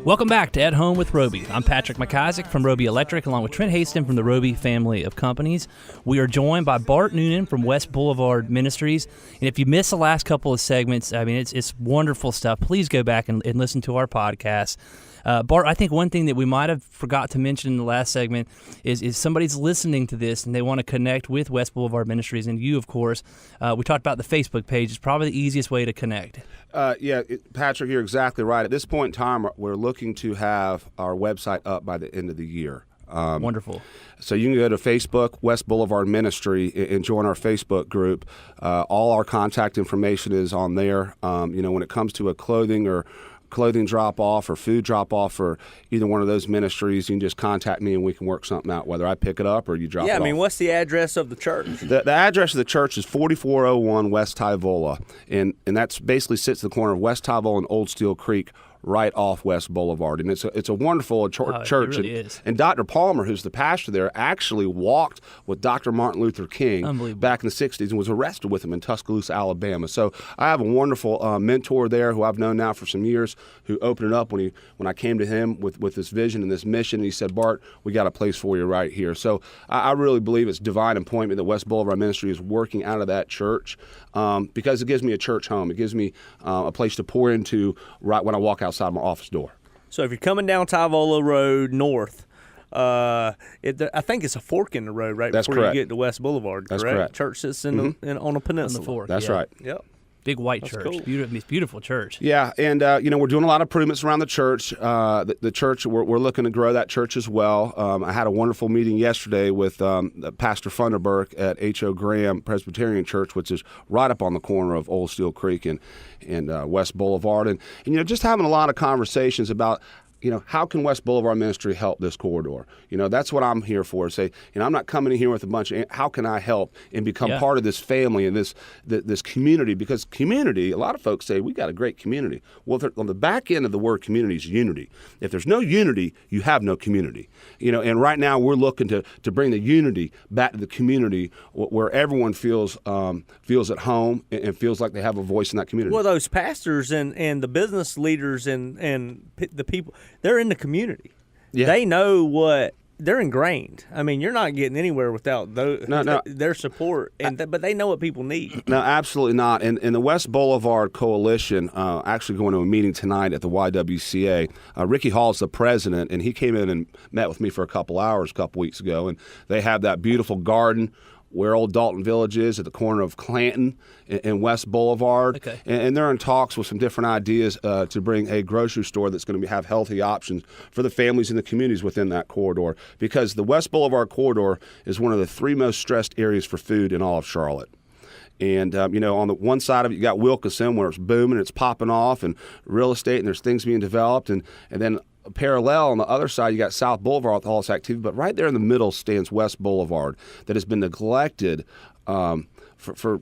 Welcome back to At Home with Roby. I'm Patrick McIsaac from Roby Electric, along with Trent Haston from the Roby family of companies. We are joined by Bart Noonan from West Boulevard Ministries. And if you missed the last couple of segments, I mean, it's wonderful stuff. Please go back and listen to our podcast. Bart, I think one thing that we might have forgot to mention in the last segment is somebody's listening to this and they want to connect with West Boulevard Ministries, and you, of course. We talked about the Facebook page. It's probably the easiest way to connect. Patrick, you're exactly right. At this point in time, we're looking to have our website up by the end of the year. Wonderful. So you can go to Facebook, West Boulevard Ministry, and join our Facebook group. All our contact information is on there. When it comes to a clothing drop-off or food drop-off for either one of those ministries, you can just contact me and we can work something out, whether I pick it up or you drop it off. Yeah, I mean, what's the address of the church? The address of the church is 4401 West Tyvola, and that's basically sits at the corner of West Tyvola and Old Steel Creek, right off West Boulevard. And it's a wonderful church. It really is. And Dr. Palmer, who's the pastor there, actually walked with Dr. Martin Luther King back in the 60s and was arrested with him in Tuscaloosa, Alabama. So I have a wonderful mentor there who I've known now for some years, who opened it up when I came to him with this vision and this mission. And he said, Bart, we got a place for you right here. So I really believe it's divine appointment that West Boulevard Ministry is working out of that church, because it gives me a church home. It gives me a place to pour into right when I walk outside my office door. So if you're coming down Tyvola Road north, I think it's a fork in the road right That's before correct. you get to West Boulevard. That's correct. Church sits on a peninsula. fork. That's right. Yep. Big white That's church. cool. Beautiful church. Yeah, and we're doing a lot of improvements around the church. The church, we're looking to grow that church as well. I had a wonderful meeting yesterday with Pastor Funderburk at H.O. Graham Presbyterian Church, which is right up on the corner of Old Steel Creek and West Boulevard, and just having a lot of conversations about, how can West Boulevard Ministry help this corridor? That's what I'm here for. Say, I'm not coming in here with a bunch of, how can I help and become part of this family and this community? Because community, a lot of folks say, we got a great community. Well, on the back end of the word community is unity. If there's no unity, you have no community. And right now we're looking to bring the unity back to the community where everyone feels at home and feels like they have a voice in that community. Well, those pastors and the business leaders and the people, they're in the community. Yeah. They know they're ingrained. I mean, you're not getting anywhere without their support, but they know what people need. No, absolutely not. And the West Boulevard Coalition, actually going to a meeting tonight at the YWCA. Ricky Hall's the president, and he came in and met with me for a couple hours a couple weeks ago, and they have that beautiful garden where Old Dalton Village is at the corner of Clanton and West Boulevard. Okay. And they're in talks with some different ideas to bring a grocery store that's going to have healthy options for the families and the communities within that corridor, because the West Boulevard corridor is one of the 3 most stressed areas for food in all of Charlotte. And, on the one side of it, you got Wilkinson, where it's booming, it's popping off, and real estate, and there's things being developed. And then parallel on the other side, you got South Boulevard with all this activity. But right there in the middle stands West Boulevard, that has been neglected for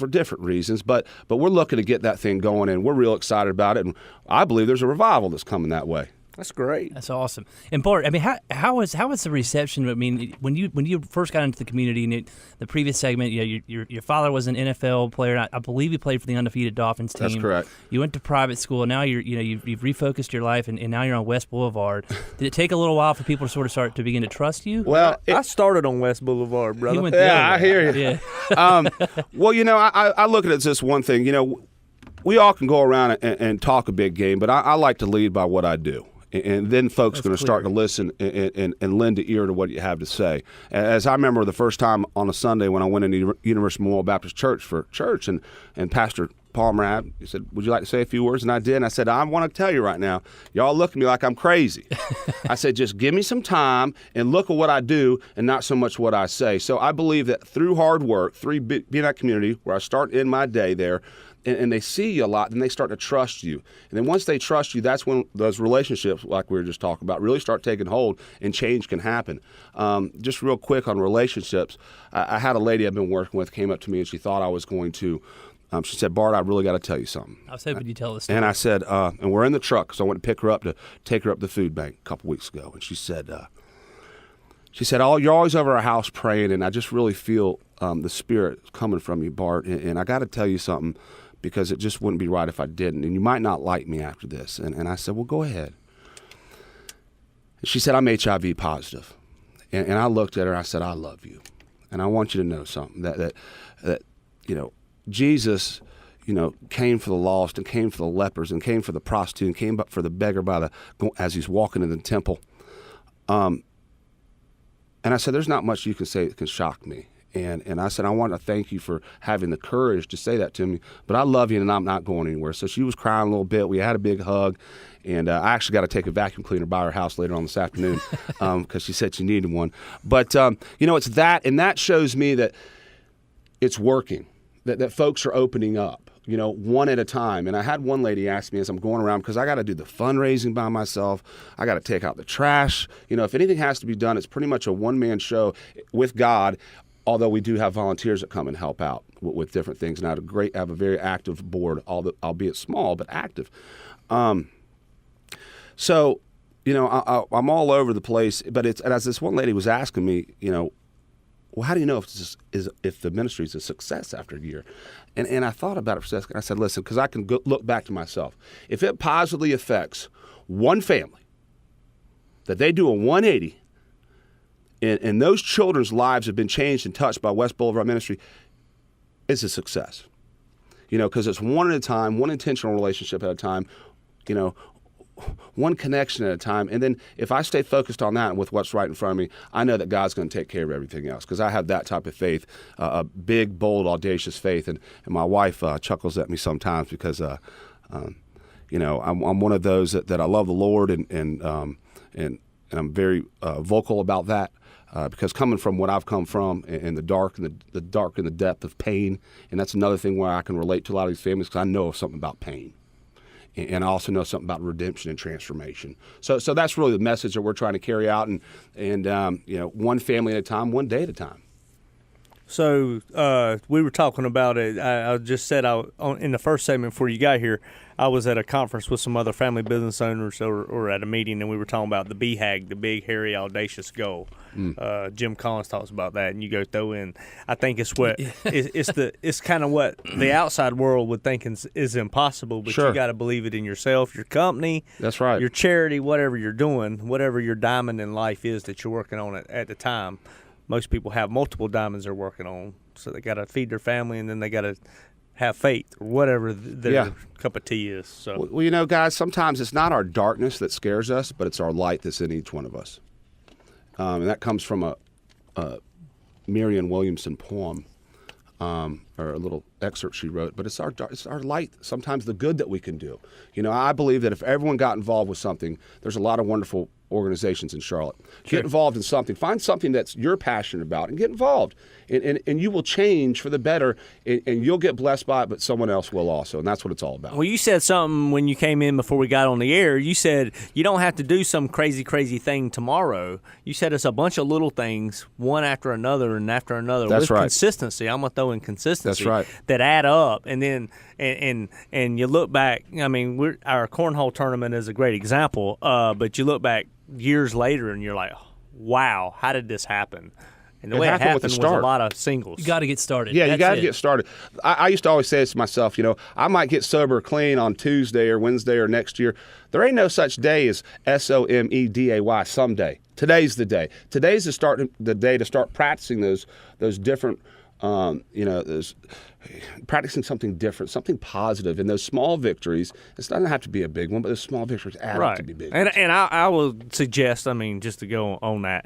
different reasons. But we're looking to get that thing going, and we're real excited about it. And I believe there's a revival that's coming that way. That's great. That's awesome. And Bart, I mean, how was the reception? I mean, when you first got into the community, and the previous segment, your father was an NFL player. I believe you played for the undefeated Dolphins team. That's correct. You went to private school. Now you've refocused your life, and now you're on West Boulevard. Did it take a little while for people to sort of start to begin to trust you? Well, I started on West Boulevard, brother. I hear you. Yeah. Well, I look at it as this one thing. We all can go around and talk a big game, but I like to lead by what I do. And then folks are going to start to listen and lend an ear to what you have to say. As I remember the first time on a Sunday when I went into University Memorial Baptist Church for church, and Pastor Palmer, he said, would you like to say a few words? And I did. And I said, I want to tell you right now, y'all look at me like I'm crazy. I said, just give me some time and look at what I do and not so much what I say. So I believe that through hard work, through being in that community where I start in my day there, and they see you a lot, then they start to trust you. And then once they trust you, that's when those relationships, like we were just talking about, really start taking hold and change can happen. Just real quick on relationships, I had a lady I've been working with came up to me and she thought I was going to, she said, Bart, I really got to tell you something. I was hoping you'd tell the story. And I said, and we're in the truck, so I went to pick her up to take her up to the food bank a couple weeks ago. And she said, oh, you're always over our house praying, and I just really feel the Spirit coming from you, Bart. And I got to tell you something, because it just wouldn't be right if I didn't. And you might not like me after this. And I said, well, go ahead. She said, I'm HIV positive. And I looked at her and I said, I love you. And I want you to know something, that Jesus, came for the lost and came for the lepers and came for the prostitute and came for the beggar as he's walking in the temple. And I said, there's not much you can say that can shock me. And I said, I want to thank you for having the courage to say that to me, but I love you and I'm not going anywhere. So she was crying a little bit. We had a big hug. And I actually got to take a vacuum cleaner by her house later on this afternoon because she said she needed one. But, it's that, and that shows me that it's working, that folks are opening up, one at a time. And I had one lady ask me as I'm going around, because I got to do the fundraising by myself. I got to take out the trash. If anything has to be done, it's pretty much a one-man show with God, although we do have volunteers that come and help out with different things. And I have a very active board, albeit small, but active. So, I'm all over the place, but as this one lady was asking me, well, how do you know if the ministry is a success after a year? And I thought about it for a second. I said, listen, because I can look back to myself. If it positively affects one family, that they do a 180, and those children's lives have been changed and touched by West Boulevard Ministry, it's a success. Because it's one at a time, one intentional relationship at a time, one connection at a time. And then if I stay focused on that and with what's right in front of me, I know that God's going to take care of everything else, because I have that type of faith, a big, bold, audacious faith. And my wife chuckles at me sometimes because, I'm one of those that I love the Lord and I'm very vocal about that. Because coming from what I've come from in the dark and the dark and the depth of pain, and that's another thing where I can relate to a lot of these families, because I know something about pain. And I also know something about redemption and transformation. So that's really the message that we're trying to carry out, and one family at a time, one day at a time. So we were talking about it. I just said in the first segment before you got here, I was at a conference with some other family business owners or at a meeting, and we were talking about the BHAG, the Big, Hairy, Audacious Goal. Jim Collins talks about that, and you go throw in. I think it's what it's kind of what the outside world would think is impossible, but you got to believe it in yourself, your company, that's right, your charity, whatever you're doing, whatever your diamond in life is that you're working on at the time. Most people have multiple diamonds they're working on, so they got to feed their family, and then they got to have faith or whatever their cup of tea is. So, well, guys, sometimes it's not our darkness that scares us, but it's our light that's in each one of us. And that comes from a Marianne Williamson poem, or a little excerpt she wrote. But it's our light, sometimes the good that we can do. I believe that if everyone got involved with something, there's a lot of wonderful organizations in Charlotte. Sure. Get involved in something. Find something that's you're passionate about and get involved. And you will change for the better, and you'll get blessed by it, but someone else will also. And that's what it's all about. Well, you said something when you came in before we got on the air. You said you don't have to do some crazy thing tomorrow. You said it's a bunch of little things, one after another and after another. That's with right. Consistency. I'm going to throw in consistency. That's right. That add up. And then and you look back. I mean, our cornhole tournament is a great example, but you look back years later and you're like, wow, how did this happen? And the way it happened was a lot of singles. You got to get started. Yeah, you got to get started. I used to always say this to myself, I might get sober or clean on Tuesday or Wednesday or next year. There ain't no such day as SOMEDAY someday. Today's the day. Today's the day to start practicing those different, those practicing something different, something positive, and those small victories. It doesn't have to be a big one, but those small victories add up to be big. And I will suggest, just to go on that,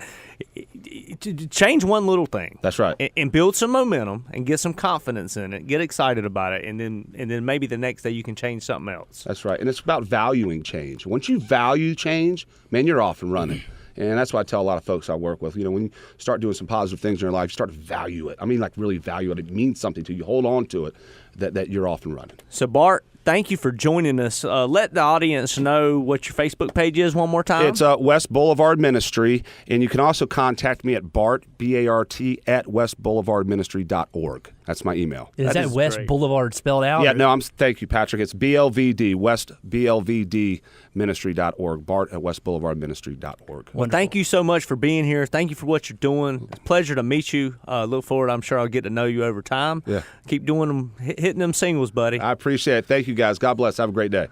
to change one little thing. That's right. And build some momentum and get some confidence in it. Get excited about it, and then maybe the next day you can change something else. That's right. And it's about valuing change. Once you value change, man, you're off and running. And that's why I tell a lot of folks I work with, when you start doing some positive things in your life, you start to value it. Really value it. It means something to you. Hold on to it, that you're off and running. So, Bart, thank you for joining us. Let the audience know what your Facebook page is one more time. It's West Boulevard Ministry, and you can also contact me at Bart, B-A-R-T, at westboulevardministry.org. That's my email. Is that West great. Boulevard spelled out? Yeah, no, thank you, Patrick. It's BLVD, West BLVD Ministry.org, Bart at westboulevardministry.org. Well, thank you so much for being here. Thank you for what you're doing. It's a pleasure to meet you. Look forward. I'm sure I'll get to know you over time. Yeah. Keep doing them, hitting them singles, buddy. I appreciate it. Thank you, guys. God bless. Have a great day.